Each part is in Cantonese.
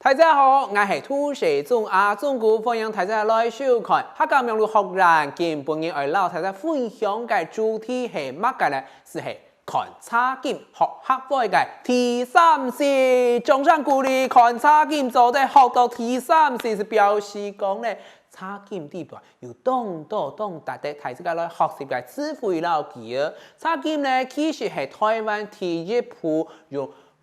大家好，我是土蛇中阿中姑，欢迎大家来收看。客家名录学人今本日来老大家分享嘅主题是乜嘅呢？是看差金學客會嘅第三次，掌聲鼓勵看差金做得學到第三次，是表示講咧差金地盤有當大的大家來學習嘅智慧老技兒。差金咧其實係台灣第一部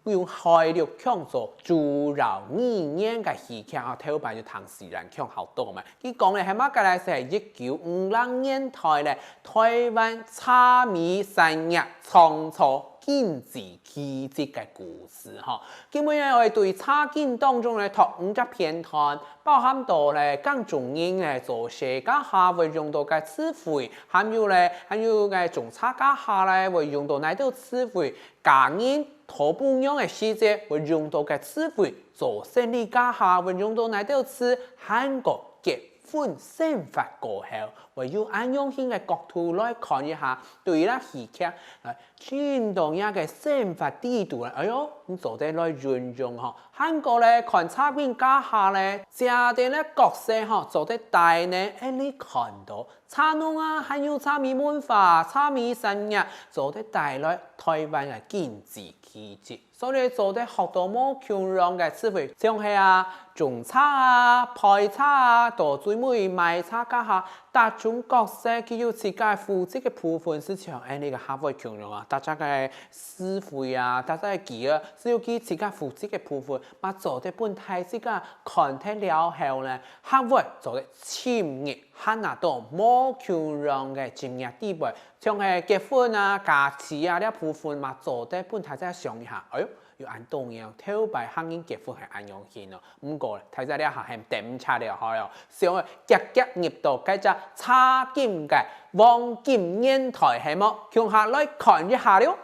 用海陸腔做主要語言嘅戲劇啊，頭版就唐詩人腔好多嘛。佢講嘅係乜嘅咧？係1956年代咧，台灣茶米產業創造經濟奇蹟嘅故事哈。基本上我哋對茶經當中咧，讀5隻片段，包含到咧更重要嘅做社家下會用到嘅詞彙，還有嘅種茶家下咧會用到哪啲詞彙，家人土不樣嘅細節會用到嘅詞彙，做生意家下會用到哪啲詞，韓國結婚生活過後，會用按用性嘅角度來看一下，對啦戲劇來轉動一個生活地圖啦。哎喲，你做得來運用嗬。韓國咧看差別家下咧，家啲咧角色嗬做得大呢，你看到茶農啊，還有茶米文化、茶米產業做得帶來台灣嘅經濟奇蹟。所以做得學到冇強量嘅詞彙，像係種茶啊、配茶啊、到最尾賣茶家下，各種角色佢要自己負責嘅部分是像呢個客會強量啊，大家嘅詞彙啊，大家嘅技啊，只要佢自己負責嘅部分，嘛做得本體自己看得了後咧，客會做得潛熱，肯拿到冇強量嘅專業地位。像係結婚啊、假期啊呢部分嘛，做得本大家想一下，哎喲，要按當樣，頭擺客人結婚係按樣先咯。唔過咧，睇下呢下係點差了開哦，想入到嗰隻差金嘅黃金煙台係麼？向下來看一下了。